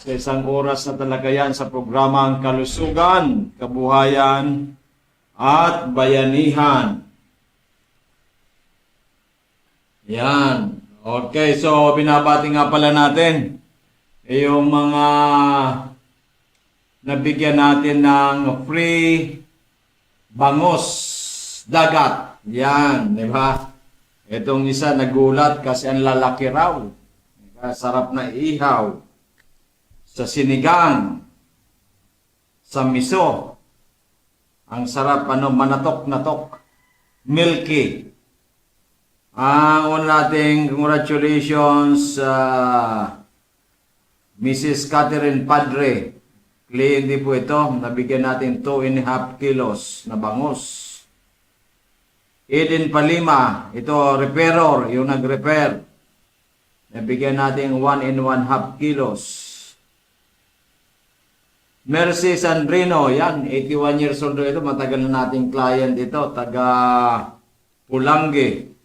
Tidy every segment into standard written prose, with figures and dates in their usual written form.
Sa isang oras na talaga yan sa programang Kalusugan, Kabuhayan at Bayanihan. Yan. Okay, so binabati nga pala natin yung mga nabigyan natin ng free bangos dagat. Yan, di ba? Itong isa nagulat kasi ang lalaki raw. Diba? Sarap na ihaw. Sa sinigang. Sa miso. Ang sarap, manatok-natok. Milky. Ang nating congratulations Mrs. Catherine Padre. Cliente po ito. Nabigyan natin 2.5 kilos na bangus. Eden Palima, ito repairer, yung nag-repair. Nabigyan natin 1.5 kilos. Mercy Sandrino, yan, 81 years old ito, matagal na nating client ito, taga Pulangi.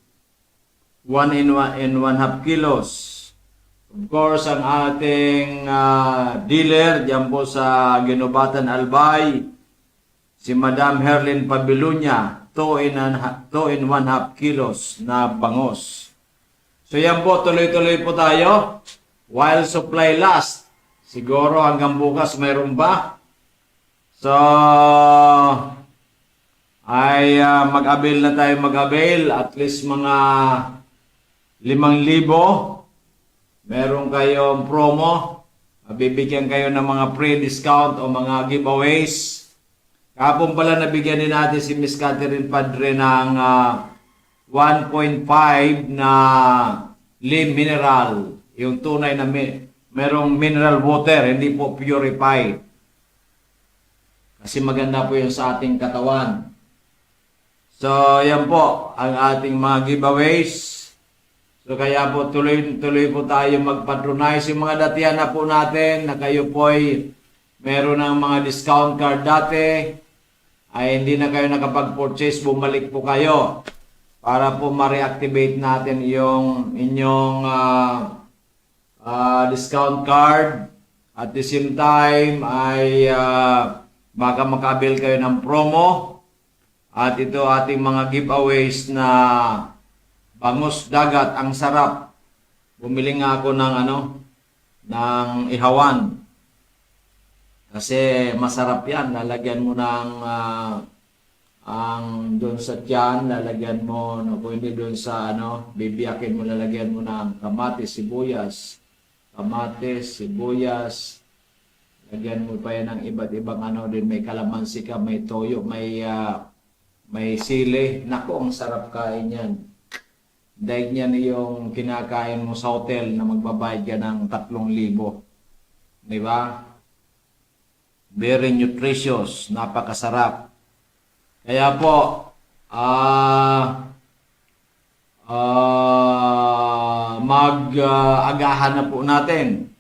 1.5 kilos. Of course, ang ating dealer, dyan po sa Ginobatan Albay, si Madam Herlin Pabilunya, 2.5 kilos na bangos. So yan po, tuloy-tuloy po tayo. While supply lasts. Siguro hanggang bukas mayroon ba? So, ay mag-avail na tayo mag-avail. At least mga 5,000. Meron kayong promo. Bibigyan kayo ng mga pre-discount o mga giveaways. Kapon pala nabigyan din natin si Miss Catherine Padre ng 1.5 na Lim Mineral. Yung tunay na merong mineral water, hindi po purified. Kasi maganda po yung sa ating katawan. So, yan po ang ating mga giveaways. So, kaya po tuloy-tuloy po tayo mag-patronize. Yung mga datihan na po natin na kayo po ay meron ng mga discount card dati, ay hindi na kayo nakapag-purchase, bumalik po kayo para po ma-reactivate natin yung inyong discount card. At the same time ay baka makabil kayo ng promo. At ito ating mga giveaways na bangus dagat, ang sarap. Bumili nga ako ng ng ihawan. Kasi masarap yan. Lalagyan mo ng ang doon sa tiyan, lalagyan mo, kung hindi doon sa bibiyakin mo, lalagyan mo ng kamatis, sibuyas, lagyan mo pa yan ng iba't ibang din, may kalamansi ka, may toyo, may sili. Nako, ang sarap kain yan. Dahil yan yung kinakain mo sa hotel na magbabayad ka ng 3,000. Di ba? Very nutritious, napakasarap. Kaya po, mag-agahan na po natin.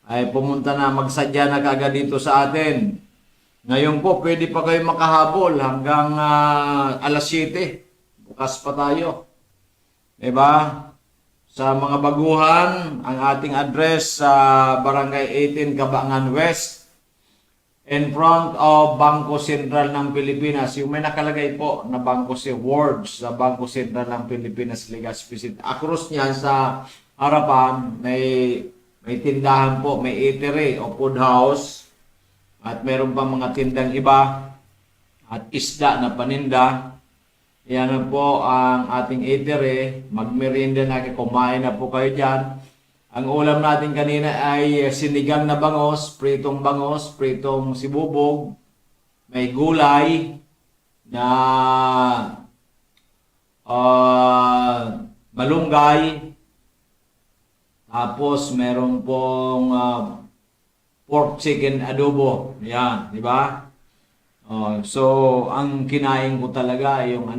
Ay pumunta na, magsadya na kagad dito sa atin. Ngayon po, pwede pa kayo makahabol hanggang alas 7. Bukas pa tayo. Diba? Sa mga baguhan, ang ating address sa Barangay 18, Cabangan West, in front of Bangko Sentral ng Pilipinas. Yung may nakalagay po na Bangko Words sa Bangko Sentral ng Pilipinas, Legazpi City. Across niyan sa harapan, may tindahan po, may eatery o food house. At meron pa mga tindang iba. At isda na paninda. Yan po ang ating eatery. Magmerienda na, kumain na po kayo dyan. Ang ulam natin kanina ay sinigang na bangos, pritong sibubog, may gulay na malunggay, tapos meron pong pork chicken adobo. Yan, di ba? So, ang kinain ko talaga yung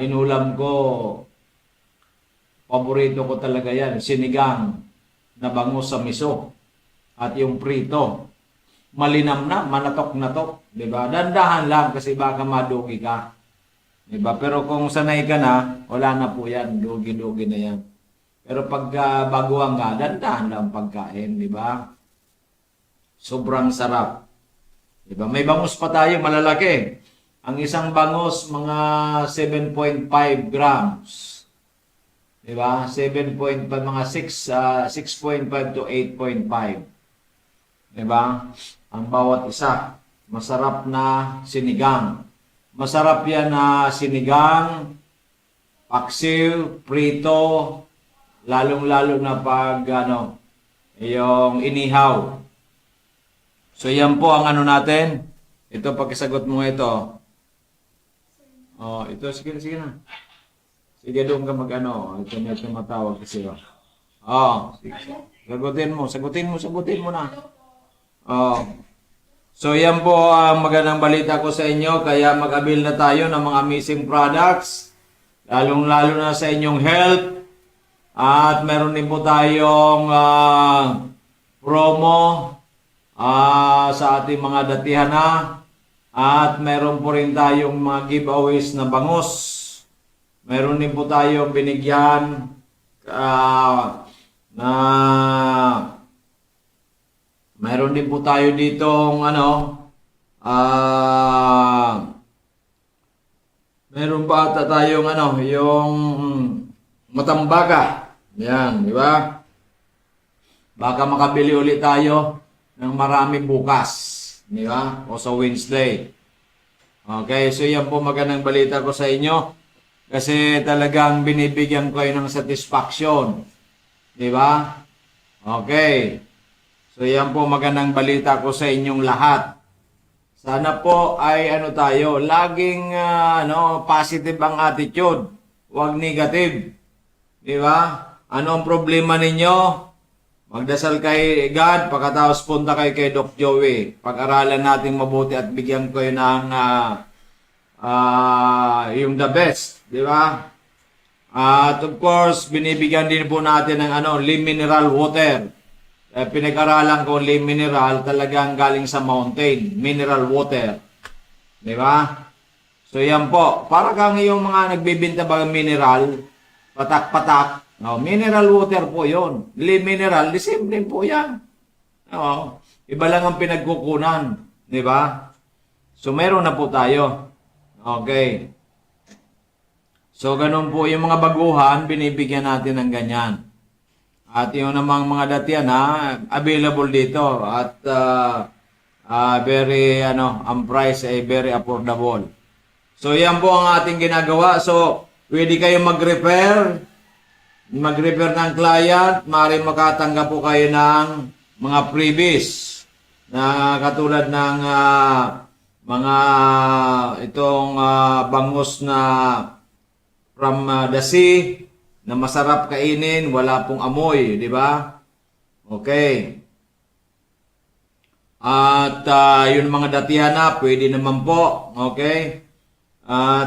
inulam ko. Paborito ko talaga yan, sinigang na bangus sa miso at yung prito. Malinam na, manatok-natok, di ba? Dandahan lang kasi baka madugi ka. Di ba? Pero kung sanay ka na, wala na po yan, dugi-dugi na yan. Pero pag baguhan ka, dandahan lang pagkain, di ba? Sobrang sarap. Di ba? May bangus pa tayo, malalaki. Ang isang bangus, mga 7.5 grams. Di ba? 7.5, mga 6.5 to 8.5. Di ba? Ang bawat isa. Masarap na sinigang. Masarap yan na sinigang, paksiw, prito, lalong-lalo na pag yung inihaw. So yan po ang ano natin. Ito, pagkasagot mo ito. Oh, ito, sige na. Sige doon ka ito na tumatawag kasi. Oh, sige. Sagutin mo na. Oh. So yan po ang magandang balita ko sa inyo, kaya mag-avail na tayo ng mga amazing products, lalong-lalo na sa inyong health. At meron din po tayong promo sa ating mga datihan na. At meron po rin tayong mga giveaways na bangus. Meron din po tayong binigyan meron din po tayo ditong meron pa ata tayong yung matambaga. Yan, di ba? Baka makabili ulit tayo ng marami bukas, di ba? O sa Wednesday. Okay, so yan po magandang balita ko sa inyo. Kasi talagang binibigyan ko kayo ng satisfaction. Di ba? Okay. So yan po magandang balita ko sa inyong lahat. Sana po ay tayo, laging positive ang attitude, huwag negative. Di ba? Ano ang problema ninyo? Magdasal kay God, pagkatapos punta kayo kay Doc Joey. Pag-aralan natin mabuti at bigyan ko ng yung the best, di ba? At of course, binibigyan din po natin ng Lim Mineral Water. Pinag-aralan ko Lim Mineral, talagang galing sa mountain, mineral water. Di ba? So yan po, para kang yung mga nagbibinta ba mineral, patak-patak, mineral water po yon. Lim Mineral, the same din po yan. Iba lang ang pinagkukunan. Di ba? So meron na po tayo. Okay. So ganun po, yung mga baguhan, binibigyan natin ng ganyan. At yung namang mga datihan available dito at very ang price ay very affordable. So yan po ang ating ginagawa. So pwede kayo mag-refer ng client, maaaring makatanggap po kayo ng mga freebies na katulad ng mga itong bangus na from the sea, na masarap kainin, wala pong amoy, di ba? Okay. At yun mga datihan na, pwede naman po, okay?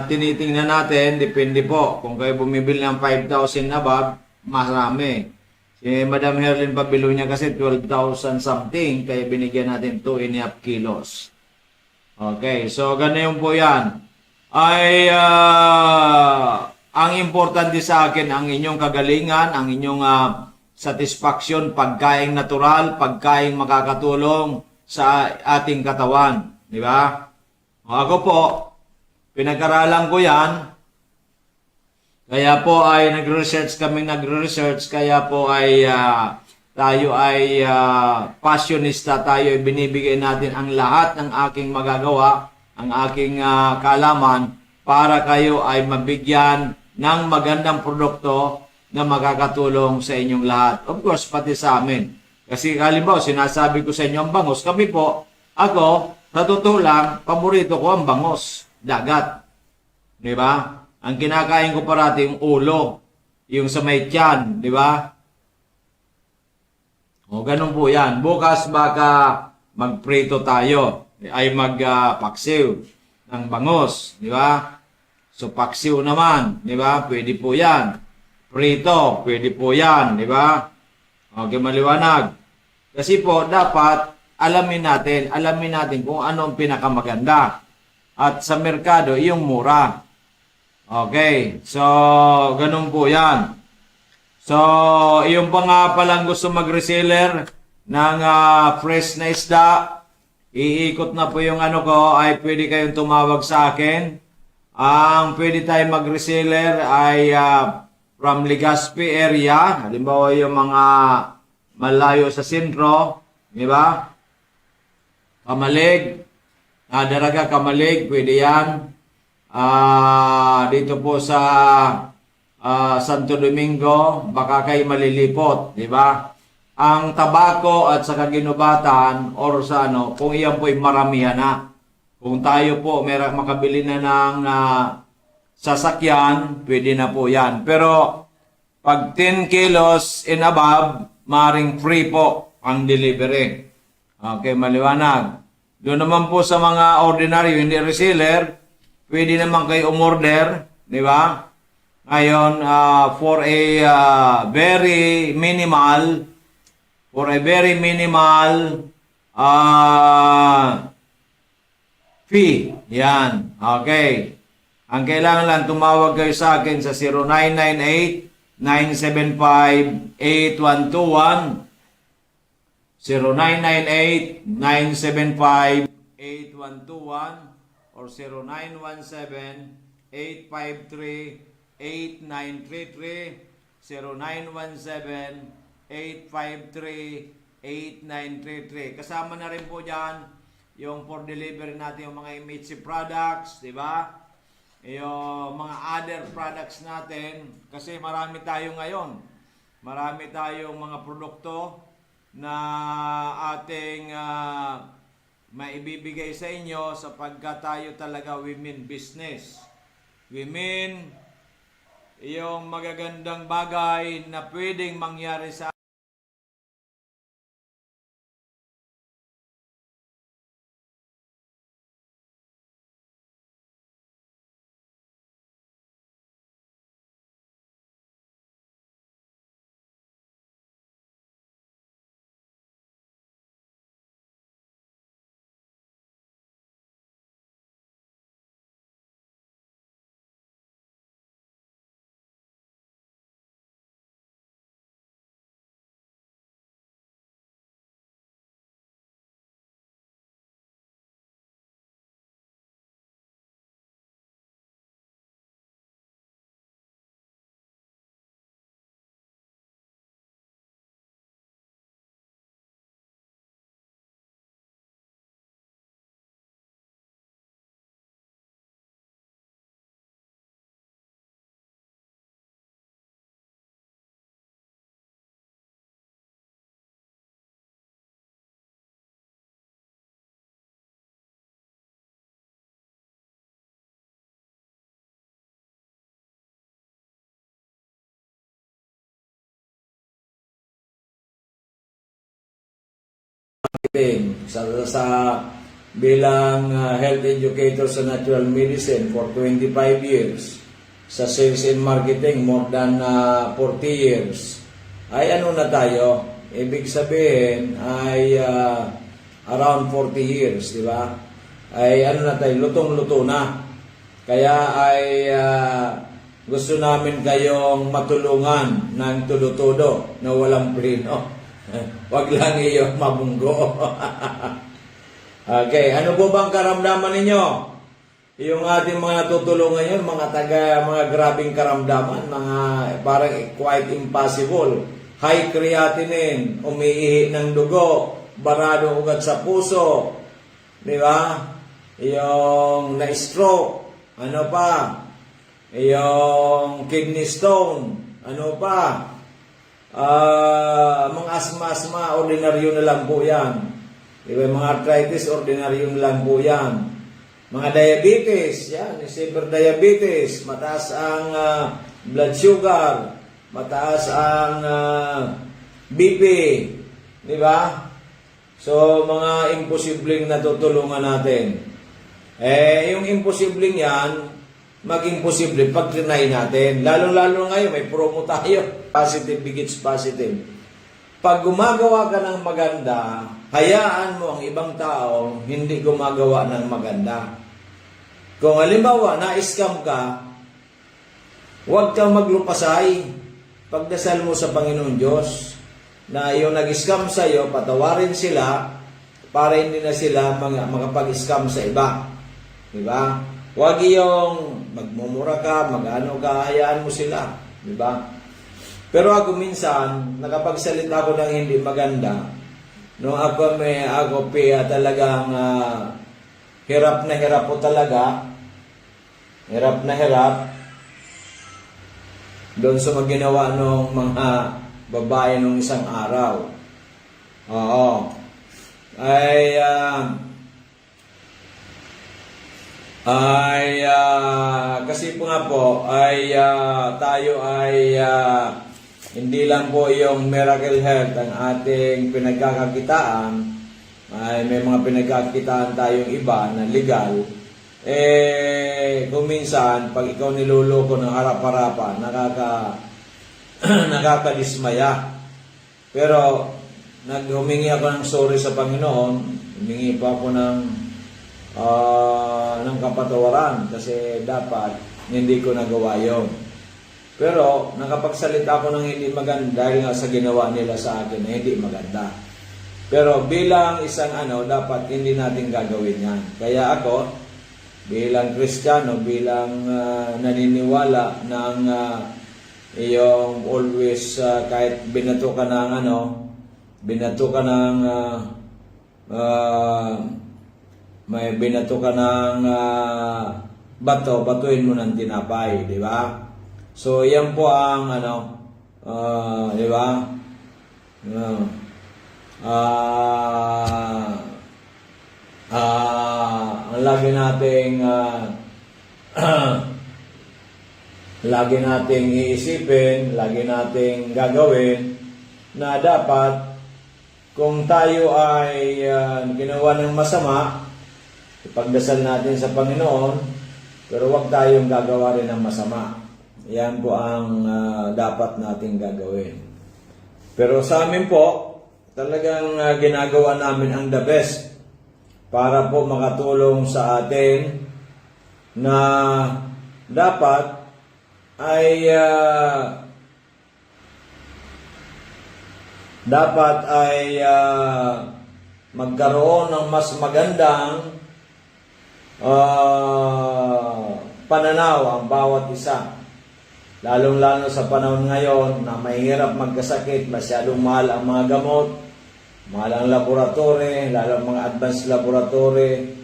Tinitingnan natin, depende po. Kung kayo bumibili ng 5,000 above, marami. Si Madam Herlin pabilo niya kasi 12,000 something, kaya binigyan natin 2.5 kilos. Okay, so ganun po yan. Ang importante sa akin, ang inyong kagalingan, ang inyong satisfaction, pagkain natural, pagkain makakatulong sa ating katawan. Di ba? Ako po, pinag-aralan ko yan. Kaya po ay nagre-research, kaya po ay tayo ay passionista, tayo ay binibigay natin ang lahat ng aking magagawa, ang aking kaalaman, para kayo ay mabigyan ng magandang produkto na makakatulong sa inyong lahat. Of course, pati sa amin. Kasi halimbawa, sinasabi ko sa inyo ang bangus. Kami po, ako, sa totoo lang, paborito ko ang bangus. Dagat. Di ba? Ang kinakain ko parati yung ulo. Yung sa may tiyan. Di ba? O, ganun po yan. Bukas baka magprito tayo. Ay magpaksiw ng bangus. Di ba? So, paksiw naman, di ba? Pwede po yan. Prito, pwede po yan, di ba? Okay, maliwanag. Kasi po, dapat alamin natin kung ano ang pinakamaganda. At sa merkado, yung mura. Okay, so, ganun po yan. So, yung pa nga palang gusto mag-reseller ng fresh na isda, iikot na po yung ano ko, ay pwede kayong tumawag sa akin. Ang pwede tayo mag-reseller ay from Legazpi area, halimbawa yung mga malayo sa sentro, di ba? Kamalig, Daraga, Kamalig, pwede yan. Dito po sa Santo Domingo, baka kayo malilipot, di ba? Ang tabako at saka ginubatan or sa ano, kung iyan po'y maramihan na. Kung tayo po makabili na ng sasakyan, pwede na po yan. Pero pag 10 kilos and above, maring free po ang delivery. Okay, maliwanag. Doon naman po sa mga ordinary, hindi reseller, pwede naman kayo umorder, di ba? Ngayon, for a very minimal fee. Yan. Okay. Ang kailangan lang tumawag kayo sa akin sa 0998-975-8121 0998-975-8121 or 0917-853-8933 0917-853-8933. Kasama na rin po dyan yung for delivery natin yung mga MHC products, di ba? Yung mga other products natin. Kasi marami tayo ngayon. Marami tayong mga produkto na ating maibibigay sa inyo sapagkat tayo talaga women business. Women, yung magagandang bagay na pwedeng mangyari sa sa bilang health educator sa natural medicine for 25 years, sa sales and marketing more than 40 years, ay ano na tayo? Ibig sabihin ay around 40 years, di ba? Ay ano na tayo, lutong-luto na. Kaya ay gusto namin kayong matulungan ng tudo-tudo na walang preno. Wag lang iyo mabunggo. Okay, ano po bang karamdaman ninyo? Yung ating mga tutulungan yun, mga grabing karamdaman, mga parang quite impossible. High creatinine, umiihi ng dugo, barado ugat sa puso, di ba? Yung na-stroke, ano pa? Yung kidney stone, ano pa? Mga asma-asma, ordinaryo na lang po yan. Diba, mga arthritis, ordinaryo na lang po yan. Mga diabetes, yan, severe diabetes, mataas ang blood sugar, mataas ang BP, di ba? So, mga imposibleng natutulungan natin. Yung imposibleng yan, maging posible pag trinay natin. Lalo-lalo ngayon, may promo tayo. Positive begets positive. Pag gumagawa ka ng maganda, hayaan mo ang ibang tao hindi gumagawa ng maganda. Kung halimbawa, na-scam ka, huwag kang maglupasay. pagdasal mo sa Panginoon Diyos na yung nag-scam sa iyo, patawarin sila para hindi na sila makapag-scam sa iba. Diba? Huwag yung magmumura ka, mag-ano ka, hayaan mo sila. Diba? Pero ako minsan, nakapagsalita ako ng hindi maganda. Nung ako talagang hirap na hirap po talaga. Hirap na hirap. Doon sa maginawa ng mga babae nung isang araw. Oo. Kasi po nga po, tayo ay hindi lang po yung Miracle Health ang ating pinagkakakitaan, ay may mga pinagkakakitaan tayong iba na legal. Kung minsan, pag ikaw niluloko ng harap-harapan, nakakadismaya. Pero, humingi ako ng sorry sa Panginoon, humingi pa ako ng kapatawaran kasi dapat hindi ko nagawa yun. Pero, nakapagsalita ako ng hindi maganda dahil nga sa ginawa nila sa akin na hindi maganda. Pero, bilang isang dapat hindi natin gagawin yan. Kaya ako, bilang Kristiyano, bilang naniniwala ng yung always kahit binato ka ng may binato ka ng bato, batuin mo ng tinapay, di ba? So, yan po ang di ba? Ang lagi nating iisipin, lagi nating gagawin na dapat kung tayo ay ginawa ng masama, ipagdasal natin sa Panginoon, pero huwag tayong gagawa rin ng masama. Yan po ang dapat nating gagawin. Pero sa amin po, talagang ginagawa namin ang the best para po makatulong sa atin na dapat ay magkaroon ng mas magandang pananaw ang bawat isa. Lalong-lalo sa panahon ngayon na mahirap magkasakit, masyadong mahal ang mga gamot, mahal ang laboratory, lalo ang mga advanced laboratory,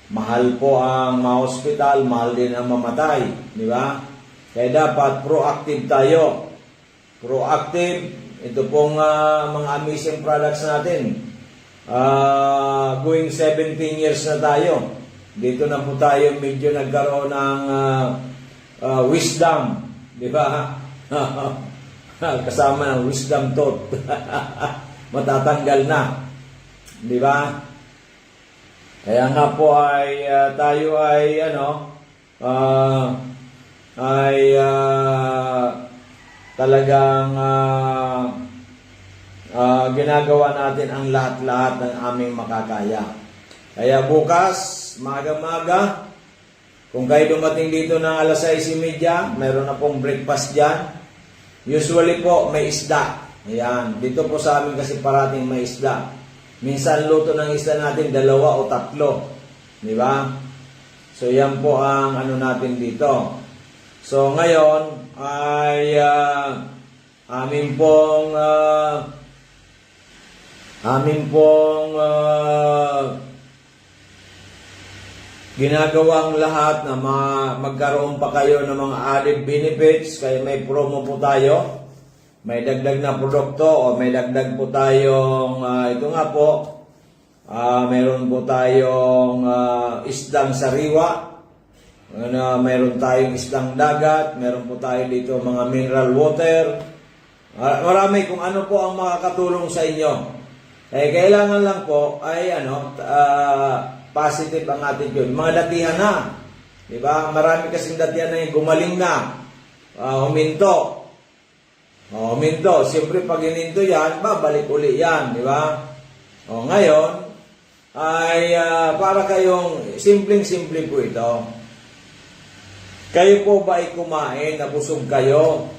mahal po ang mga hospital, mahal din ang mamatay, di ba? Kaya dapat proactive tayo. Proactive, ito pong mga amazing products natin. Going 17 years na tayo. Dito na po tayo medyo nagkaroon ng wisdom. Di ba? Kasama ng wisdom tooth. Matatanggal na. Di ba? Kaya nga po ay tayo ay talagang ginagawa natin ang lahat-lahat ng aming makakaya. Kaya bukas, maga-maga, kung kayo dumating dito ng alas 6:30, mayroon na pong breakfast dyan. Usually po, may isda. Ayan, dito po sa amin kasi parating may isda. Minsan luto ng isda natin 2 o 3. Di ba? So, yan po ang natin dito. So, ngayon ay amin pong ginagawang lahat na magkaroon pa kayo ng mga added benefits. Kaya may promo po tayo. May dagdag na produkto o may dagdag po tayong ito nga po. Meron po tayong isdang sariwa. Meron tayong isdang dagat, meron po tayo dito mga mineral water. Marami kung ano po ang makakatulong sa inyo. Kailangan lang po ay positive ang atin yun. Mga datihan na. Diba? Marami kasing datihan na yung gumaling na. Huminto. Huminto. Siyempre pag hininto yan, babalik uli yan. Diba? Ngayon, ay para kayong simpleng-simple po ito. Kayo po ba ay kumain, nabusog kayo?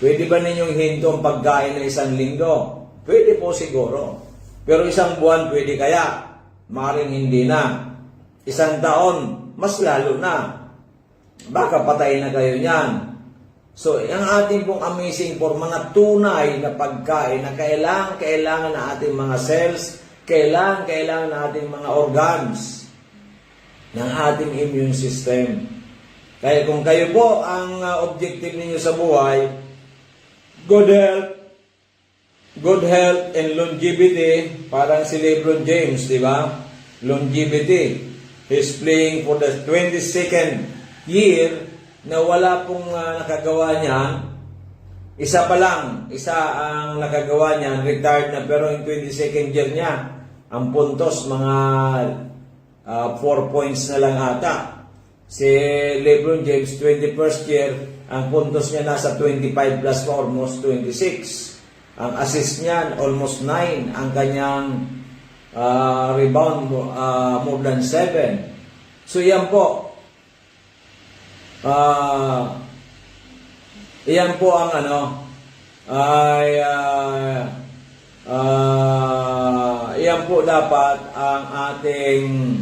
Pwede ba ninyong hinto ang pagkain ng isang linggo? Pwede po siguro. Pero isang buwan pwede kaya? Maring hindi na. Isang taon, mas lalo na. Baka patay na kayo niyan. So, ang ating pong amazing for mga tunay na pagkain na kailangan na ating mga cells, kailangan na ating mga organs ng ating immune system. Kaya kung kayo po ang objective ninyo sa buhay, good health and longevity, parang si LeBron James, di ba? Longevity. He's playing for the 22nd year na wala pong nakagawa niya. Isa ang nakagawa niya, retired na, pero yung 22nd year niya, ang puntos, mga 4 points na lang ata. Si LeBron James, 21st year, ang puntos niya nasa 25 plus pa, almost 26. Ang assist niya, almost 9. Ang kanyang rebound, more than 7. So yan po. Yan po ang yan po dapat ang ating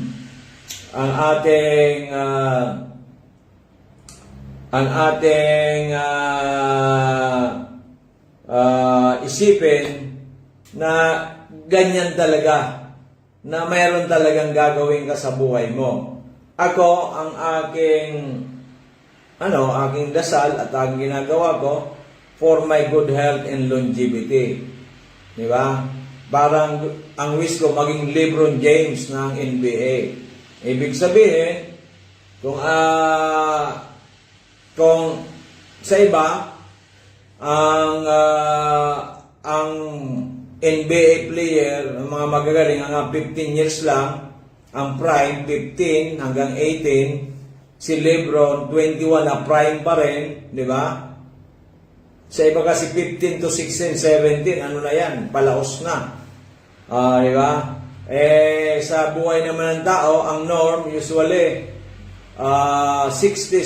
isipin na ganyan talaga, na mayroon talagang gagawin ka sa buhay mo. Ako, ang aking dasal at ang ginagawa ko for my good health and longevity. Di ba? Parang ang wish ko maging LeBron James ng NBA. Ibig sabihin, kung sa iba, ang NBA player, ang mga magagaling, ang 15 years lang, ang prime, 15 hanggang 18, si LeBron, 21 na prime pa rin, di ba? Sa iba kasi 15 to 16, 17, ano na yan, palaos na. Di ba? Sa buhay naman ng tao, ang norm usually 60,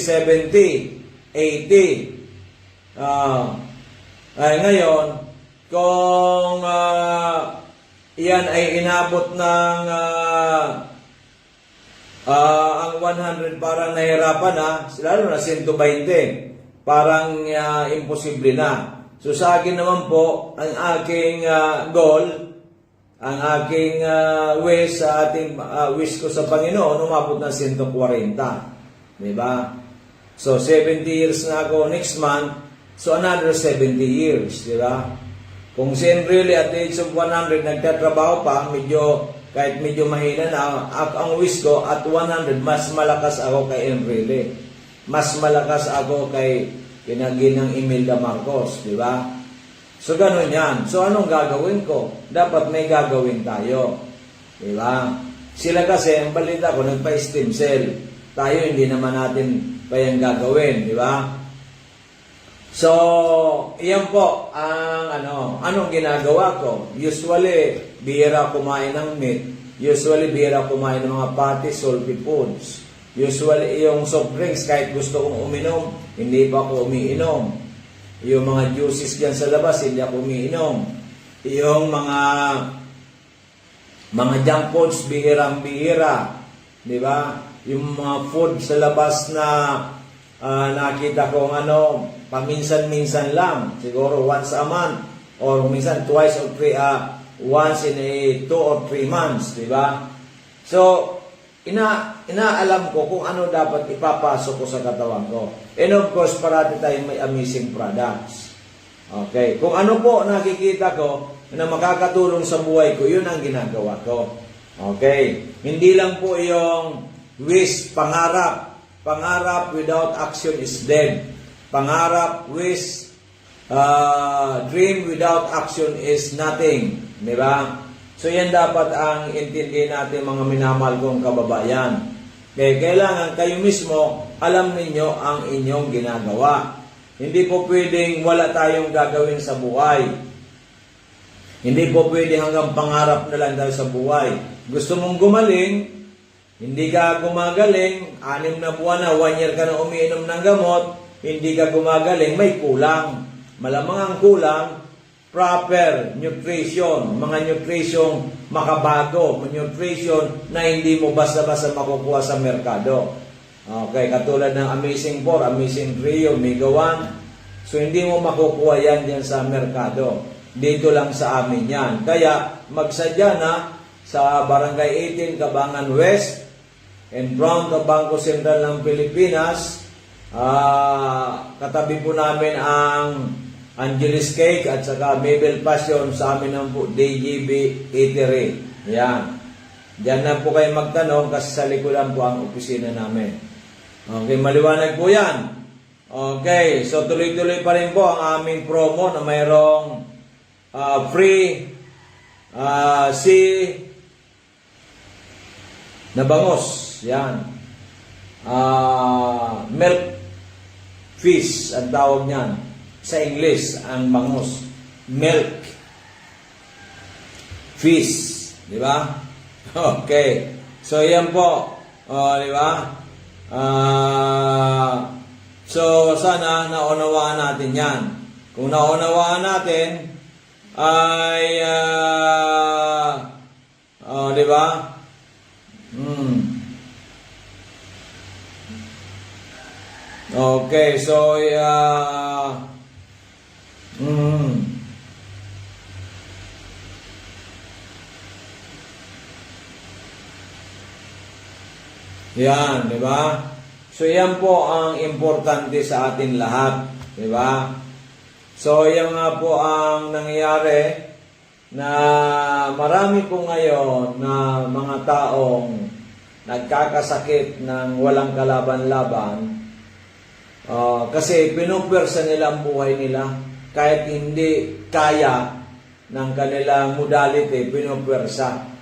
70, 80. Ngayon, kung yan ay inabot ng ang 100 parang nahirapan na, lalo na 120, parang imposible na. So sa akin naman po, ang aking goal, ang aking wish sa ating wish ko sa Panginoon, umabot ng 140. Diba? So 70 years na ako next month, so another 70 years. Diba? Kung si Enrile at the age of 100 nagtatrabaho pa, kahit medyo mahina na, ang wish ko at 100, mas malakas ako kay Enrile. Mas malakas ako kay Ginang Imelda Marcos, di ba? So ganun yan. So anong gagawin ko? Dapat may gagawin tayo. Di ba? Sila kasi, ang balita ko, nagpa-stem cell. Tayo hindi naman natin pa yung gagawin, di ba? So, iyan po ang anong ginagawa ko. Usually, bihira kumain ng meat. Usually, bihira kumain ng mga fatty, salty foods. Usually, yung soft drinks, kahit gusto kong uminom, hindi pa ako umiinom. Yung mga juices dyan sa labas, hindi ako umiinom. Yung mga junk foods, bihirang-bihira. Di ba? Yung mga food sa labas na nakita kong paminsan-minsan lang, siguro once a month, or minsan twice or once in 2 or 3 months, di ba? So, inaalam ko kung ano dapat ipapasok ko sa katawan ko. And of course, parati tayong may amazing products. Okay, kung ano po nakikita ko na makakatulong sa buhay ko, yun ang ginagawa ko. Okay, hindi lang po yung wish, pangarap. Pangarap without action is dead. Pangarap, wish, dream without action is nothing. Di ba? So yan dapat ang intindihin natin, mga minamahal kong kababayan. Kaya kailangan kayo mismo, alam ninyo ang inyong ginagawa. Hindi po pwedeng wala tayong gagawin sa buhay. Hindi po pwedeng hanggang pangarap na lang tayo sa buhay. Gusto mong gumaling, hindi ka gumagaling, 6 na buwan na, 1 year ka na umiinom ng gamot, hindi ka gumagaling, may kulang. Malamang ang kulang, proper nutrition, mga nutrition makabago, nutrition na hindi mo basta-basta makukuha sa merkado. Okay, katulad ng Amazing 4, Amazing 3, Omega 1. So, hindi mo makukuha yan sa merkado. Dito lang sa amin yan. Kaya, magsadya na sa Barangay 18, Cabangan West, in front of Bangko Sentral ng Pilipinas. Katabi po namin ang Angeles Cake at saka Mabel Passion sa amin ng DGB Eatery. Yan. Diyan na po kayo magtanong kasi sa likuran po ang opisina namin. Okay, maliwanag po yan. Okay, so tuloy-tuloy pa rin po ang aming promo na mayroong free sea na bangos. Yan. Milk fish ang tawag niyan. Sa English, ang bangus. Milk. Fish. Di ba? Okay. So, yan po. Di ba? So, sana naunawaan natin yan. Kung naunawaan natin, ay, di ba? Okay, so, yan, di ba? So, yan po ang importante sa atin lahat, di ba? So, yan nga po ang nangyayari na marami po ngayon na mga taong nagkakasakit ng walang kalaban-laban kasi pinupwersa nila ang buhay nila kahit hindi kaya ng kanilang modality, pinupwersa.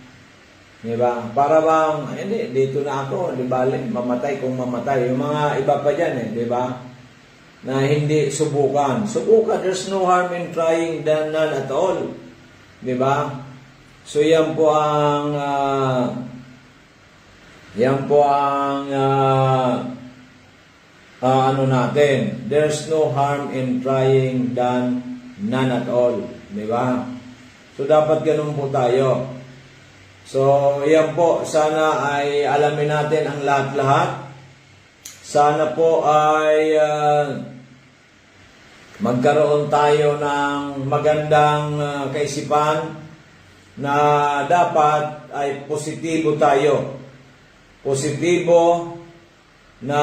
Diba? Para bang, hindi, dito na ako, di ba, mamatay kung mamatay. Yung mga iba pa dyan, di ba? Na hindi subukan. Subukan, there's no harm in trying than none at all. Di ba? So, yan po ang, ano natin. There's no harm in trying than none at all. Di ba? So, dapat ganun po tayo. So, yan po. Sana ay alamin natin ang lahat-lahat. Sana po ay magkaroon tayo ng magandang kaisipan na dapat ay positibo tayo. Positibo na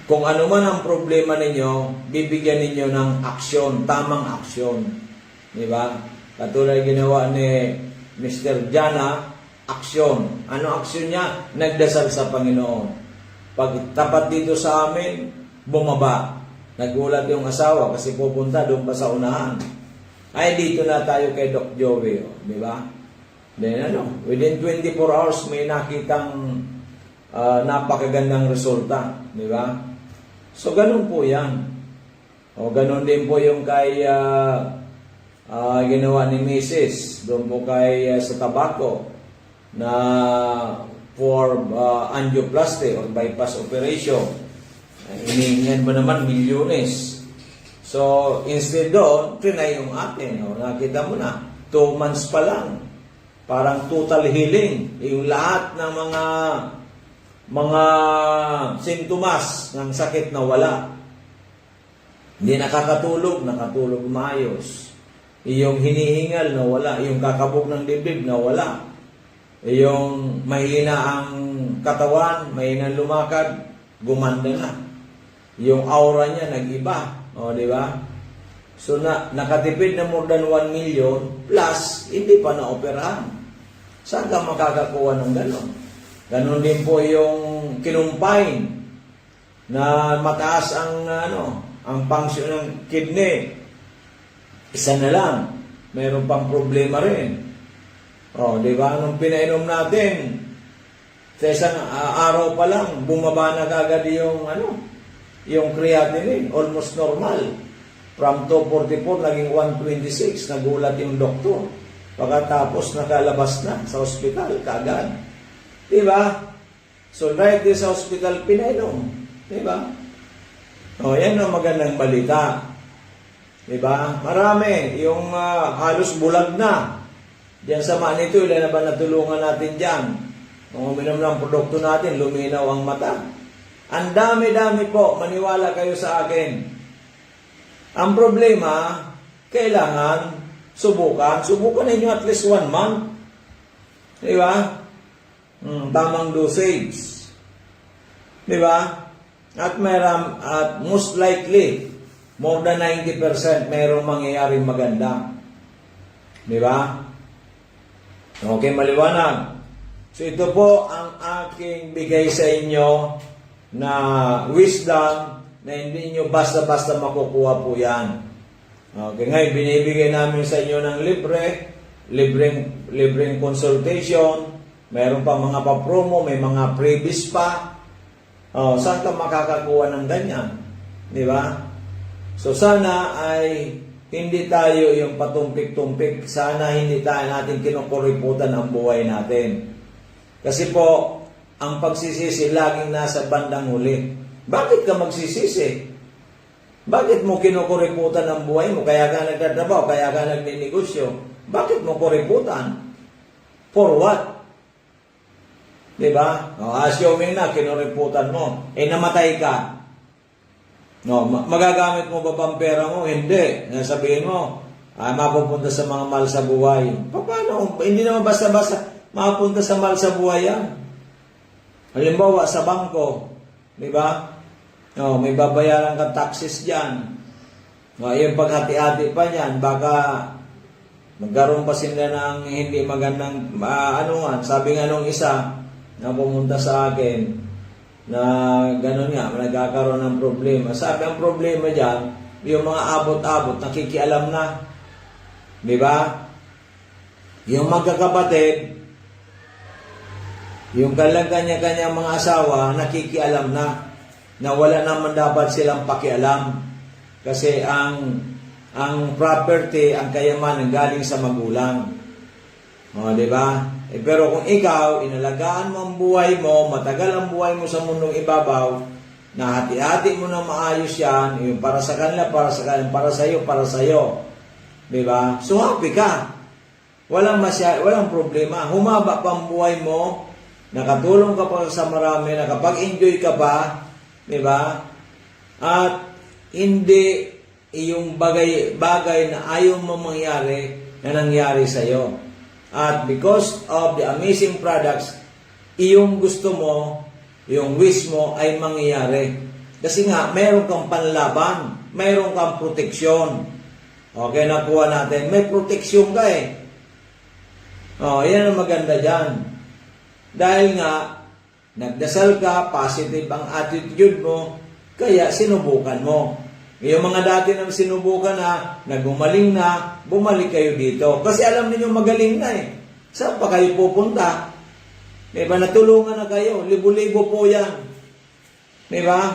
kung ano man ang problema ninyo, bibigyan ninyo ng aksyon, tamang aksyon. Di ba? Katulad ginawa ni Mr. Jana, aksyon. Ano aksyon niya? Nagdasal sa Panginoon. Pag tapat dito sa amin, bumaba. Nagulat yung asawa kasi pupunta doon pa sa unahan. Ay, dito na tayo kay Doc Joey. Di ba? Then within 24 hours may nakitang napakagandang resulta. Di ba? So, ganun po yan. O, ganun din po yung kay ginawa ni Mrs. Doon po kay sa tabako na for angioplasty or bypass operation. Hinihingan mo naman milyones. So, instead doon, trinay yung atin. O, nakita mo na, 2 months pa lang. Parang total healing. Yung lahat ng mga sintomas ng sakit na wala. Hindi nakakatulog maayos. Yung hinihingal na wala, yung kakabog ng dibdib na wala, yung mahina ang katawan, mahina lumakad, gumanda na. Yung aura niya nag-iba, di ba? So nakatipid na more than 1 million plus hindi pa na-operahan. Saan ka makakakuha ng gano'n? Gano'n din po yung kinumpine na mataas ang ang function ng kidney. Isa na lang, mayroon pang problema rin. Di ba? Nung pinainom natin, sa isang araw pa lang, bumaba na kagad yung creatinine, almost normal. From 244, naging 126, nagulat yung doktor. Pagkatapos, nakalabas na sa ospital, kagad. Di ba? So, right din sa ospital, pinainom. Di ba? O, yan ang magandang balita. Diba? Marami. Yung halos bulag na. Diyan sa Manito, ilan na ba natulungan natin dyan? Kung uminom ng produkto natin, luminaw ang mata. Ang dami-dami po, maniwala kayo sa akin. Ang problema, kailangan subukan. Subukan ninyo at least 1 month. Diba? Tamang dosage. Diba? At most likely, more than 90% mayroong mangyayaring maganda. Diba? Okay, maliwanag. So ito po ang aking bigay sa inyo na wisdom na hindi nyo basta-basta makukuha po yan. Okay, ngayon binibigay namin sa inyo ng libreng consultation, mayroon pa mga pa-promo, may mga freebies pa. Saan ka makakakuha ng ganyan? Di ba? So sana ay hindi tayo yung patumpik-tumpik. Sana hindi tayo natin kinukuriputan ang buhay natin. Kasi po, ang pagsisisi laging nasa bandang huli. Bakit ka magsisisi? Bakit mo kinukuriputan ang buhay mo? Kaya ka nagtatrabaho, kaya ka nagninegosyo. Bakit mo kuriputan? For what? Diba? Assuming na, kinuriputan mo. Namatay ka. No, magagamit mo ba ang pera mo? Hindi. Sabihin mo, mapupunta sa mga mahal sa buhay. Paano? Hindi naman basta-basta mapunta sa mahal sa buhay yan. Halimbawa, sa bangko. Diba? No, may babayaran ka taxes dyan. No, yung paghati-hati pa yan, baka magkaroon pa sila ng hindi magandang, sabi nga nung isa, na pumunta sa akin, na gano'n nga, nagkakaroon ng problema. Sabi ang problema dyan, yung mga abot-abot, nakikialam na. Di ba? Yung magkakapatid, yung kanya-kanya mga asawa, nakikialam na wala naman dapat silang pakialam. Kasi ang property, ang kayamanan galing sa magulang. Di ba? Pero kung ikaw, inalagaan mo ang buhay mo, matagal ang buhay mo sa mundong ibabaw, na hati-hati mo na maayos yan, yung para sa kanila, para sa kanila, para sa iyo. Diba? So happy ka. Walang problema. Humaba pa ang buhay mo, nakatulong ka pa sa marami, nakapag-enjoy ka pa, diba? At hindi yung bagay na ayaw mo mangyari na nangyari sa iyo. At because of the amazing products, iyong gusto mo, yung wish mo ay mangyayari. Kasi nga, mayroon kang panlaban, mayroon kang proteksyon. Okay, nakuha natin. May proteksyon ka eh. Yan ang maganda dyan. Dahil nga, nagdasal ka, positive ang attitude mo, kaya sinubukan mo. Yung mga dati nang sinubukan na, nagumaling na, bumalik kayo dito. Kasi alam niyo magaling na eh. Saan pa kayo pupunta? Diba? Natulungan na kayo. Libo-libo po yan. Diba?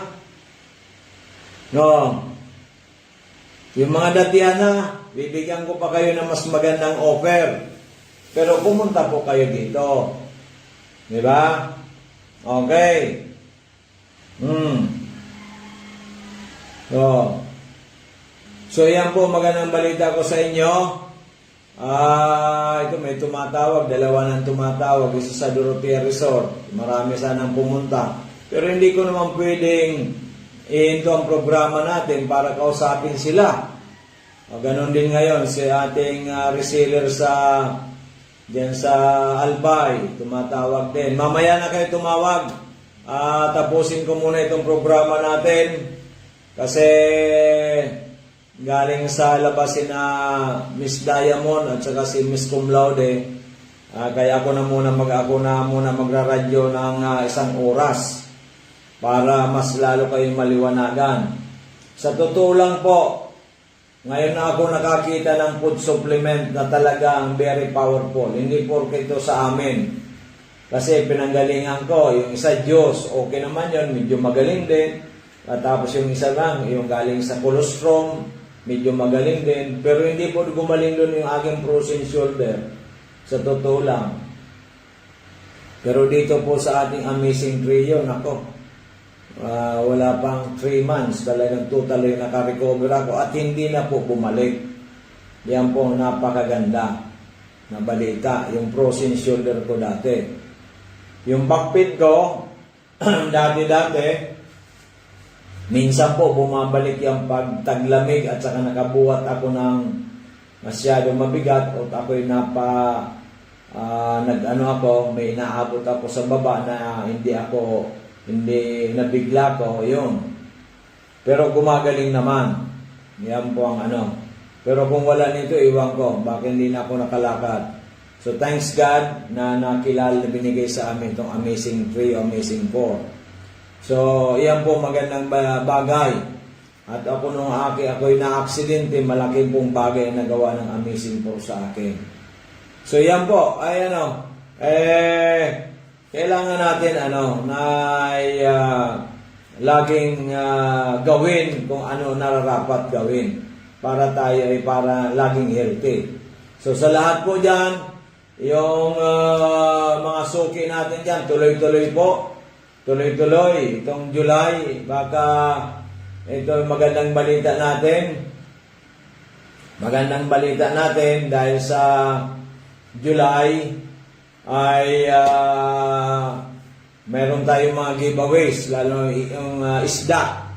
No. Yung mga datihan na, bibigyan ko pa kayo ng mas magandang offer. Pero pumunta po kayo dito. Diba? Okay. So yan po magandang balita ko sa inyo. Ito may tumatawag, dalawa nang tumatawag, isa sa Dorotea Resort. Marami sanang pumunta. Pero hindi ko naman pwedeng ito ang programa natin para kausapin sila. Ganon din ngayon si ating reseller diyan sa Albay, tumatawag din. Mamaya na kayo tumawag. Tapusin ko muna itong programa natin. Kasi galing sa labas na Miss Diamond at saka si Miss Cum Laude, kaya ako na muna magraradyo ng 1 oras para mas lalo kayong maliwanagan. Sa totoo lang po, ngayon na ako nakakita ng food supplement na talagang very powerful. Hindi porke ito sa amin. Kasi pinanggalingan ko, yung isa Diyos, okay naman yun, medyo magaling din. At tapos yung isa lang, yung galing sa colostrum, medyo magaling din. Pero hindi po gumaling doon yung aking frozen shoulder. Sa totoo lang. Pero dito po sa ating amazing trio, nako, Wala pang 3 months, talagang totally naka-recover ako at hindi na po bumalik. Yan po napakaganda na balita, yung frozen shoulder ko dati. Yung backpain ko, dati-dati, minsan po bumabalik yung pagtaglamig at saka nakabuhat ako ng masyado mabigat o ako'y may inaabot ako sa baba na hindi nabigla ko, yun. Pero gumagaling naman. Yan po ang Pero kung wala nito, iwan ko, bakit hindi na ako nakalakad. So thanks God na nakilala, binigay sa amin itong Amazing 3, Amazing 4. So yan po magandang bagay. At ako nung ako'y na-aksidente, malaking pong bagay na nagawa ng Amazing 4 sa akin. So yan po, ay kailangan natin laging gawin kung ano nararapat gawin para laging healthy. So sa lahat po dyan, yung mga suki natin dyan, tuloy-tuloy po. Tuloy-tuloy. Itong July, baka ito magandang balita natin. Magandang balita natin dahil sa July ay meron tayong mga giveaways, lalo yung isda.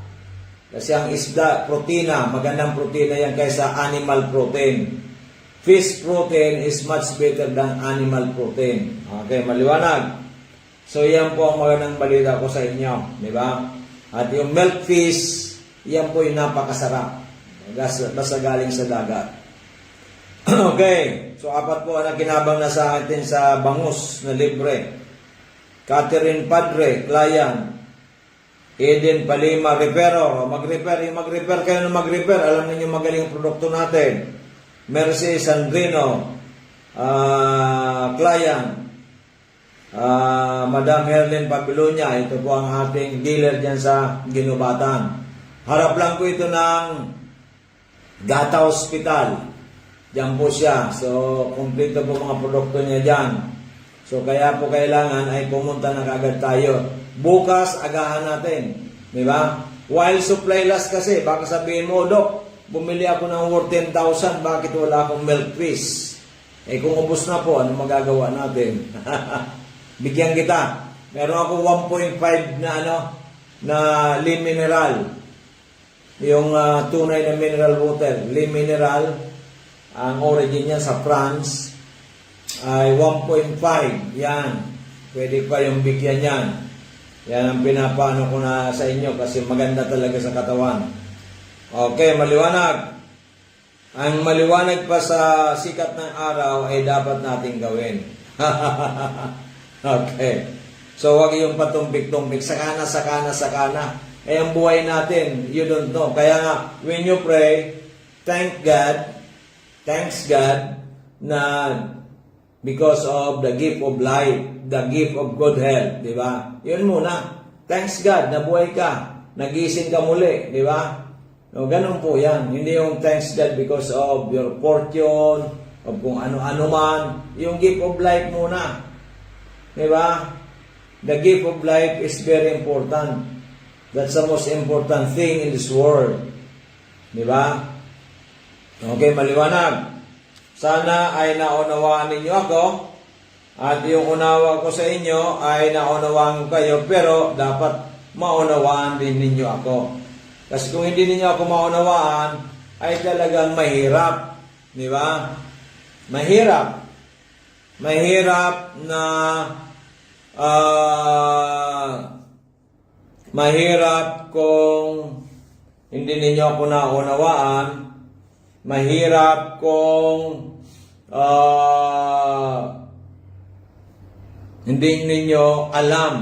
Kasi ang isda, protina, magandang protina yan kaysa animal protein. Fish protein is much better than animal protein. Okay, maliwanag. So yan po ang magandang balita ko sa inyo, di ba? At yung milk fish, yan po yung napakasarap. Basta galing sa dagat. Okay, so 4 po ang kinabang na sa atin sa bangus na libre. Catherine Padre, client. Eden Palima, repero. Mag-repair kayo na mag-repair. Alam niyo magaling produkto natin. Mercy Sandrino, client. Madam Herlin Pabilonia, ito po ang ating dealer dyan sa Ginubatan. Harap lang po ito ng Gata Hospital. Diyan po siya. So, kumpleto po mga produkto niya dyan. So, kaya po kailangan ay pumunta na kagad tayo. Bukas, agahan natin. Di ba? While supply last kasi, baka sabihin mo, Dok, bumili ako ng worth 10,000, bakit wala akong milk fish? Kung ubos na po, ano magagawa natin? Bigyan kita. Meron ako 1.5 na Lim Mineral. Yung tunay na mineral water. Lim Mineral, ang origin niya sa France, ay 1.5. Yan. Pwede pa yung bigyan yan. Yan ang pinapaano ko na sa inyo kasi maganda talaga sa katawan. Okay, maliwanag. Ang maliwanag pa sa sikat ng araw ay dapat nating gawin. Okay. So, wag yung patumpik-tumpik. Sakana. Ang buhay natin, you don't know. Kaya nga, when you pray, thanks God na because of the gift of life, the gift of good health, di ba? Yun muna. Thanks God, nabuhay ka. Nagising ka muli, di ba? No, ganun po yan. Hindi yung thanks God because of your fortune, of kung ano-ano man. Yung gift of life muna. Di ba? The gift of life is very important. That's the most important thing in this world. Di ba? Okay, maliwanag. Sana ay naunawaan ninyo ako. At yung unawa ko sa inyo ay naunawaan kayo. Pero dapat maunawaan din ninyo ako. Kasi kung hindi ninyo ako maunawaan, ay talagang mahirap. Di ba? Mahirap. Mahirap na mahirap kung hindi ninyo ako naunawaan. Mahirap kung hindi ninyo alam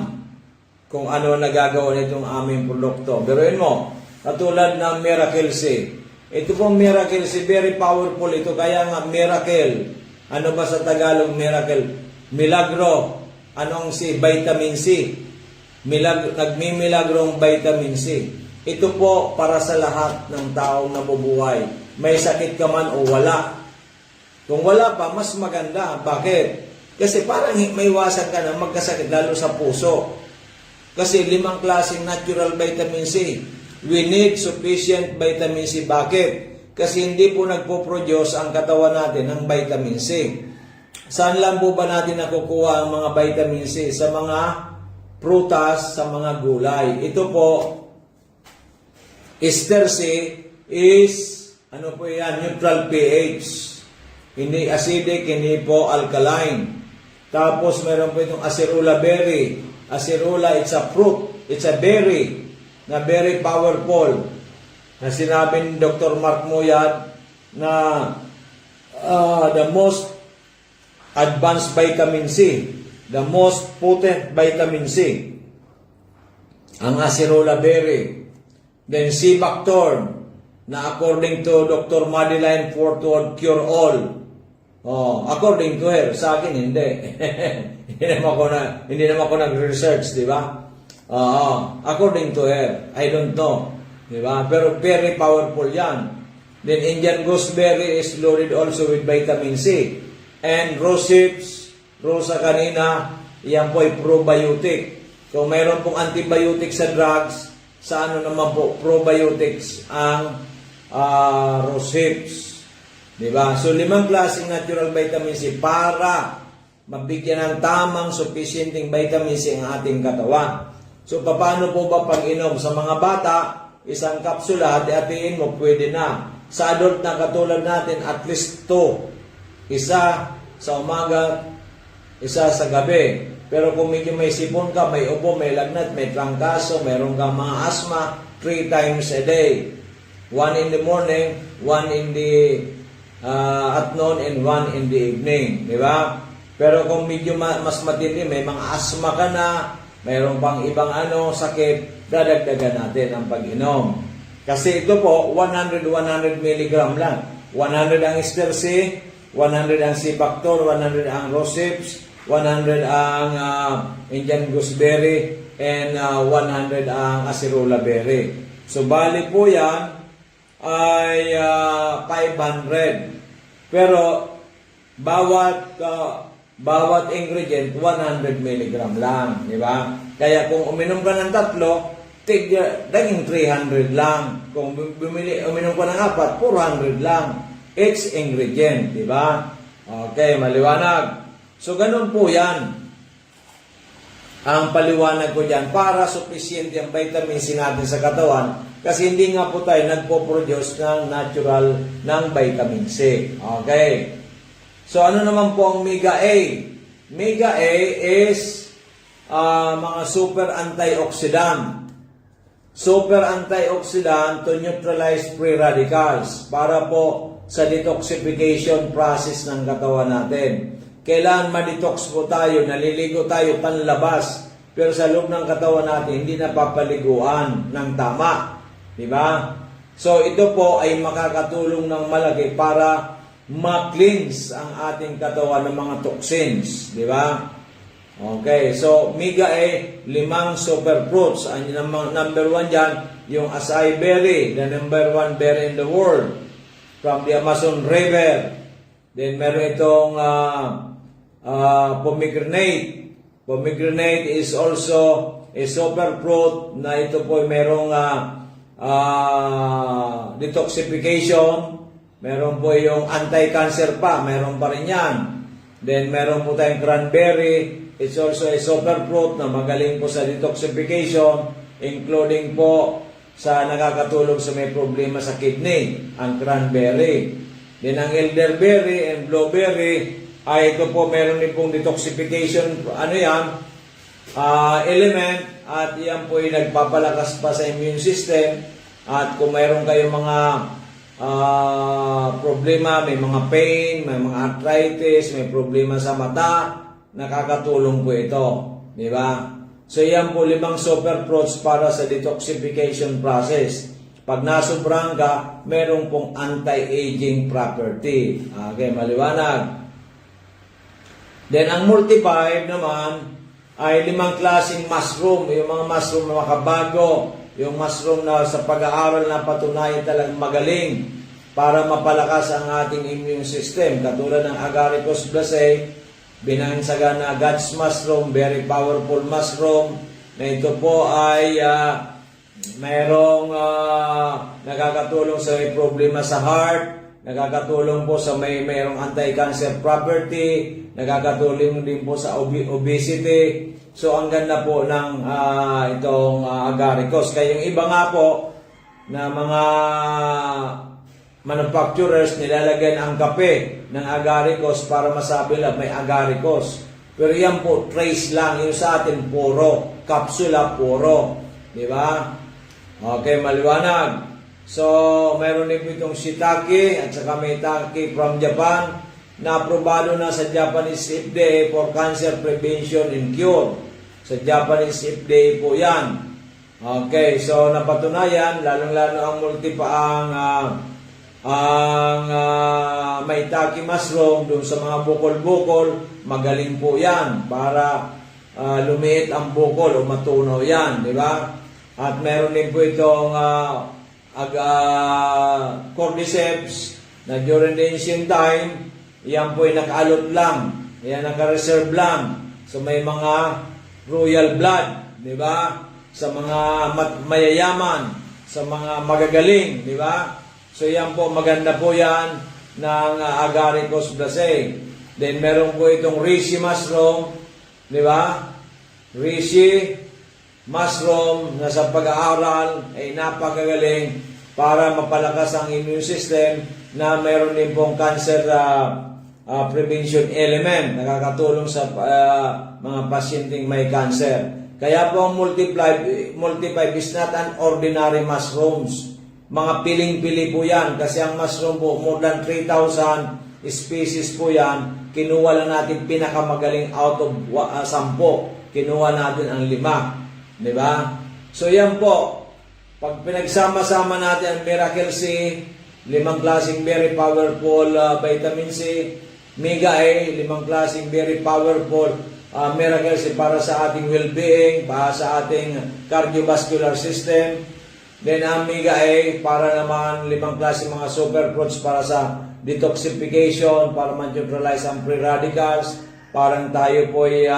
kung ano nagagawa nitong aming produkto. Biruin mo, katulad ng Miracle C. Ito pong Miracle C, very powerful ito. Kaya nga miracle. Ano ba sa Tagalog miracle? Milagro. Anong C? Vitamin C. Nagmimilagrong vitamin C. Ito po para sa lahat ng taong nabubuhay. May sakit ka man o wala. Kung wala pa, mas maganda. Bakit? Kasi parang may iwasan ka na magkasakit, lalo sa puso. Kasi 5 klaseng natural vitamin C. We need sufficient vitamin C. Bakit? Kasi hindi po nagpo-produce ang katawan natin ng vitamin C. Saan lang po ba natin nakukuha ang mga vitamin C? Sa mga prutas, sa mga gulay. Ito po, ester C is, ano po yan, neutral pH. Hindi acidic, hindi po alkaline. Tapos meron po itong acerola berry. Acerola, it's a fruit, it's a berry na very powerful. Na sinabi ni Dr. Mark Muyad na the most advanced vitamin C, the most potent vitamin C, ang acerola berry. Then sea buckthorn, na according to Dr. Madeline Fortwood, cure all. Oh, according to her, sa akin hindi. hindi naman ako nag-research, di ba? According to her, I don't know, di ba? Pero very powerful yan. Then Indian gooseberry is loaded also with vitamin C. And rose hips, rosa kanina, yan po ay probiotic. Kung mayroon pong antibiotic sa drugs, sa ano naman po, probiotics ang rose hips. Diba? So, 5 klaseng natural vitamin C para mabigyan ng tamang, sufficienting vitamin C ang ating katawan. So, paano po ba pag-inom? Sa mga bata, isang kapsula, hati-hatiin mo, pwede na. Sa adult na katulad natin, at least 2. Isa sa umaga, isa sa gabi. Pero kung medyo may sipon ka, may ubo, may lagnat, may trangkaso, mayroon kang mga asthma, 3 times a day. 1 in the morning, 1 in the at noon, and 1 in the evening. Di ba? Pero kung medyo mas matindi, may mga asthma ka na, mayroon pang ibang sakit, dadagdagan natin ang pag-inom. Kasi ito po, 100 mg lang. 100 ang ester C, 100 ang sea buckthorn, 100 ang rose hips, 100 ang Indian gooseberry, and 100 ang acerola berry. So, bali po yan ay 500. Pero, bawat ingredient, 100 mg lang. Di ba? Kaya kung uminom ka ng 3, daging 300 lang. Kung uminom ka ng 4, 400 lang. Each ingredient. Di ba? Okay, maliwanag. So, ganun po yan. Ang paliwanag ko dyan, para sufficient yung vitamin C natin sa katawan, kasi hindi nga po tayo nagpo-produce ng natural ng vitamin C. Okay. So, ano naman po ang Mega A? Mega A is mga super antioxidant. Super antioxidant to neutralize free radicals para po sa detoxification process ng katawan natin. Kailangan ma-detox po tayo, naliligo tayo panlabas, pero sa loob ng katawan natin, hindi napapaliguan ng tama. Diba? So, ito po ay makakatulong ng malaki para ma-cleanse ang ating katawan ng mga toxins. Diba? Okay, so, Mega A, 5 super fruits. Ang number 1 dyan, yung acai berry, the number 1 berry in the world, from the Amazon River. Then, meron itong pomegranate. Pomegranate is also a super fruit na ito po merong detoxification. Meron po yung anti-cancer pa. Meron pa rin yan. Then, meron po tayong cranberry. It's also a super fruit na magaling po sa detoxification, including po sa nakakatulong sa may problema sa kidney, ang cranberry. Then, ang elderberry and blueberry, ito po meron din pong detoxification, element, at yan po ay nagpapalakas pa sa immune system. At kung mayroon kayong mga problema, may mga pain, may mga arthritis, may problema sa mata, nakakatulong po ito. Di ba? So yan po 5 super fruits para sa detoxification process. Pag nasobrang ka, meron pong anti-aging property. Okay, maliwanag. Then, ang multi-5 naman ay 5 klaseng mushroom. Yung mga mushroom na makabago, yung mushroom na sa pag-aaral na patunayan talagang magaling para mapalakas ang ating immune system. Katulad ng Agaricus blacei, binansagan na God's mushroom, very powerful mushroom na ito po ay mayroong nakakatulong sa may problema sa heart, nakakatulong po sa mayroong anti-cancer property, nakakatulong din po sa obesity. So ang ganda po ng itong agaricus. Kaya yung iba nga po na mga manufacturers nilalagyan ang kape ng agaricus para masabi lang may agaricus. Pero yan po trace lang, yung sa atin puro, kapsula puro, di ba? Okay, maliwanag. So, mayroon din po itong shiitake at saka maitake from Japan na aprobado na sa Japanese FDA for cancer prevention and cure. Sa Japanese FDA po yan. Okay, so napatunayan, lalong-lalo ang maitake mushroom dun sa mga bukol-bukol, magaling po yan para lumiit ang bukol o matunaw yan, di ba? At meron din po itong cordyceps na during the ancient time, yan po ay nakaalot lang, yan naka-reserve lang. So may mga royal blood, di ba? Sa mga mayayaman, sa mga magagaling, di ba? So yan po, maganda po yan ng agaricus blacei. Then meron po itong reishi mushroom, di ba? Reishi mushroom na sa pag-aaral ay napakagaling para mapalakas ang immune system na meron din pong cancer prevention element, nakakatulong sa mga pasyenteng may cancer. Kaya po ang multiply is not an ordinary mushrooms. Mga piling-pili po yan kasi ang mushroom po, more than 3,000 species po yan. Kinuha lang natin pinakamagaling out of 10. Kinuha natin ang 5. Di ba? So yan po. Pag pinagsama-sama natin ang Miracle C, 5 klaseng very powerful vitamin C, Mega A, 5 klaseng very powerful Miracle C para sa ating well-being, para sa ating cardiovascular system. Then ang Mega A para naman 5 klase mga superfruits para sa detoxification, para ma-neutralize ang free radicals, parang tayo po ay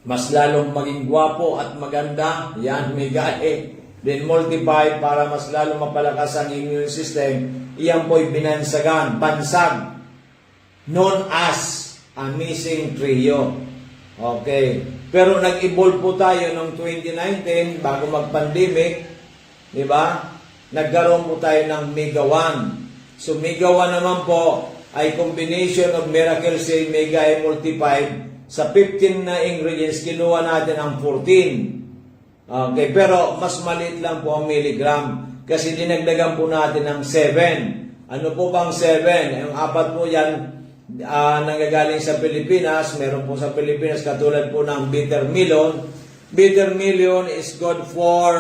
mas lalong maging gwapo at maganda. Yan, Mega A. Then multiply para mas lalong mapalakas ang immune system. Iyan po ay binansagan, bansag, known as a missing trio. Okay. Pero nag-evolve po tayo noong 2019 bago mag-pandemic, di ba? Nagkaroon po tayo ng Mega 1. So Mega 1 naman po ay combination of Miracle C, Mega A multiplied sa 15 na ingredients, kinuha natin ang 14. Okay, pero mas maliit lang po ang milligram kasi dinagdagan po natin ng 7. Ano po bang 7? Yung 4 po yan nanggagaling sa Pilipinas. Meron po sa Pilipinas katulad po ng bitter melon. Bitter melon is good for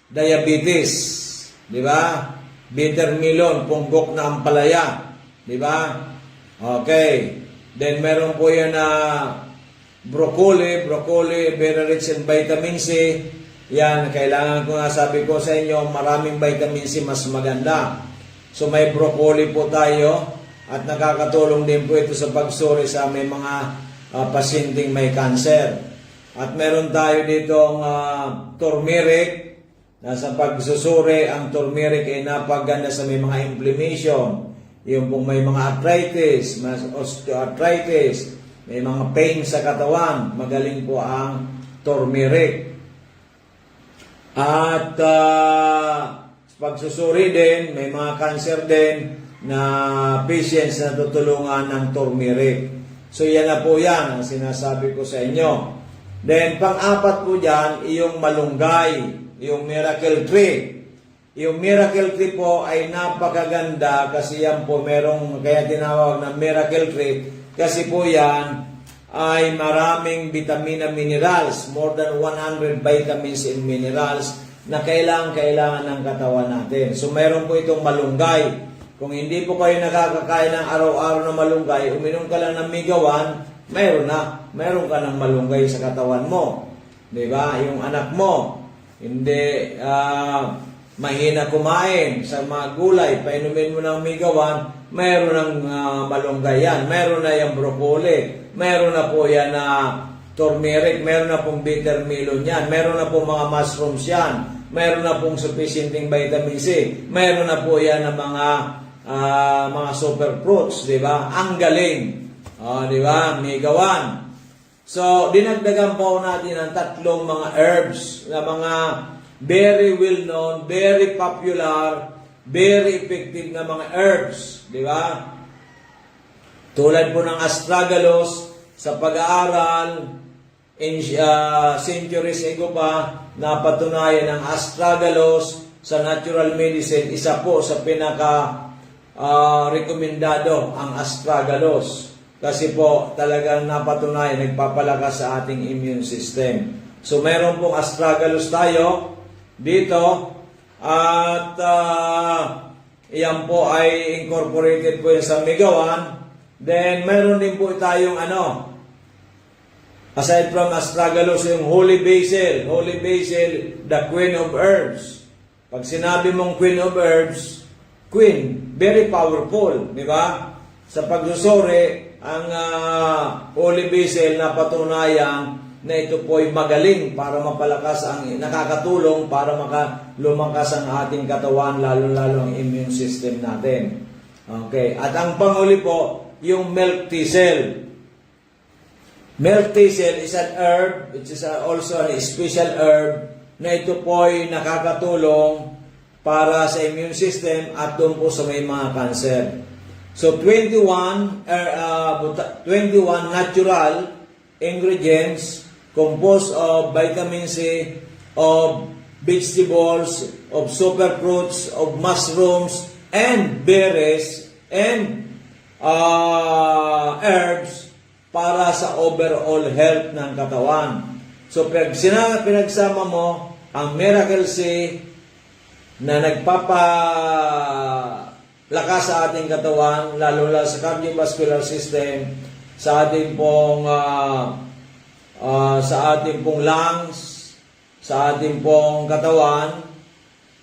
diabetes, di ba? Bitter melon, punggok na ampalaya, di ba? Okay. Then meron po yan na broccoli, very rich in vitamin C. Yan, kailangan ko nga sabi ko sa inyo, maraming vitamin C mas maganda. So may broccoli po tayo. At nakakatulong din po ito sa pagsuri sa may mga pasyenteng may cancer. At meron tayo ditong turmeric. Na sa pagsusuri, ang turmeric ay napaganda sa may mga inflammation. Yung pong may mga arthritis, osteoarthritis, may mga pain sa katawan, magaling po ang turmeric. At pagsusuri din, may mga cancer din, na patients na tutulungan ng turmeric. So yan na po yan ang sinasabi ko sa inyo. Then pang-apat po dyan, yung malunggay, yung miracle tree. Yung miracle tree po ay napakaganda kasi yan po merong, kaya tinawag na miracle tree kasi po yan ay maraming vitamina minerals, more than 100 vitamins and minerals na kailangan ng katawan natin. So meron po itong malunggay. Kung hindi po kayo nakakakain ng araw-araw na malunggay, uminom ka lang ng Mega 1, meron ka ng malunggay sa katawan mo. Di ba? Yung anak mo, hindi mahina kumain sa mga gulay, painumin mo ng Mega 1, meron ng malunggay yan. Meron na yung broccoli. Meron na po yan na turmeric, meron na pong bitter melon yan, meron na pong mga mushrooms yan, meron na pong sufficienting vitamin C, meron na po yan ng mga super fruits, di ba? Ang galing. Di ba? Mega 1. So, dinagdagan po natin ang tatlong mga herbs na mga very well known, very popular, very effective na mga herbs, di ba? Tulad po ng astragalus, sa pag-aaral, centuries ago pa, napatunayan ng astragalus sa natural medicine, isa po sa rekomendado ang astragalus. Kasi po talagang napatunayan, nagpapalakas sa ating immune system. So meron pong astragalus tayo dito at yan po ay incorporated po sa Megawan. Then meron din po tayong aside from astragalus, yung holy basil. Holy basil, the queen of herbs. Pag sinabi mong queen of herbs, queen, very powerful, di ba? Sa pagsusuri, ang holy basil na patunayan na ito po ay magaling para mapalakas nakakatulong para lumakas ang ating katawan, lalo-lalo ang immune system natin. Okay. At ang panghuli po, yung milk thistle. Milk thistle is an herb, which is also a special herb, na ito po ay nakakatulong para sa immune system at doon po sa may mga cancer. So 21 natural ingredients composed of vitamin C, of vegetables, of superfruits, of mushrooms, and berries, and herbs para sa overall health ng katawan. So pinagsama mo ang Miracle C na lakas sa ating katawan, lalo sa cardiovascular system, sa ating pong lungs, sa ating pong katawan.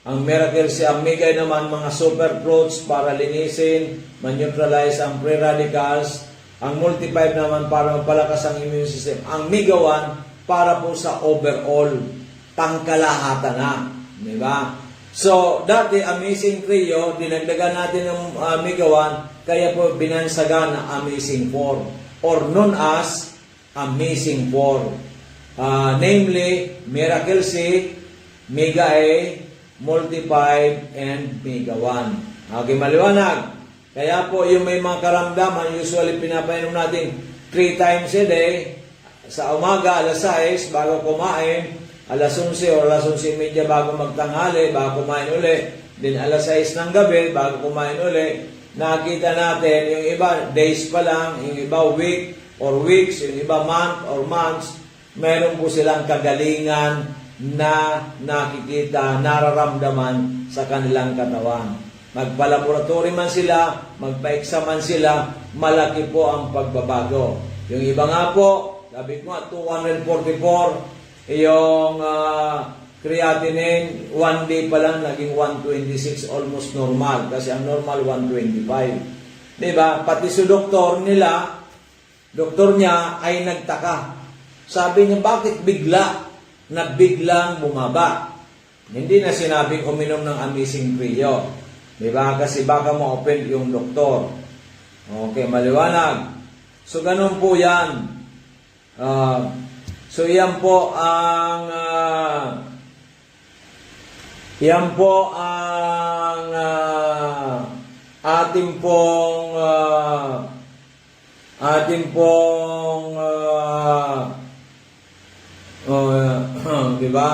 Ang Miracle C, ang Mega naman mga super fruits para linisin, man-neutralize ang free radicals. Ang Multi 5 naman para mapalakas ang immune system. Ang Mega 1 para po sa overall pangkalahatan na, di ba? So, dati, Amazing Trio, dinagdagan natin ng Mega 1, kaya po binansagan ng Amazing 4, or known as Amazing 4. Namely, Miracle C, Mega A, Multi 5, and Mega 1. Okay, maliwanag. Kaya po, yung may mga karamdaman, usually pinapainom natin 3 times a day, sa umaga, alas 6, bago kumain, alas 11 o alas 11:30 bago magtanghali, bago kumain uli. Then alas 6 ng gabi, bago kumain uli. Nakita natin, yung iba days pa lang, yung iba week or weeks, yung iba month or months, meron po silang kagalingan na nakikita, nararamdaman sa kanilang katawan. Magpa-laboratory man sila, magpa-exam man sila, malaki po ang pagbabago. Yung iba nga po, sabi ko nga, 244, yung creatinine, one day pa lang naging 126, almost normal. Kasi ang normal, 125. Diba? Pati si doktor niya ay nagtaka. Sabi niya, bakit biglang bumaba? Hindi na sinabing uminom ng Amazing Trio. Diba? Kasi baka ma-open yung doktor. Okay, maliwanag. So, ganun po yan. So, yan po ang ating pong di ba?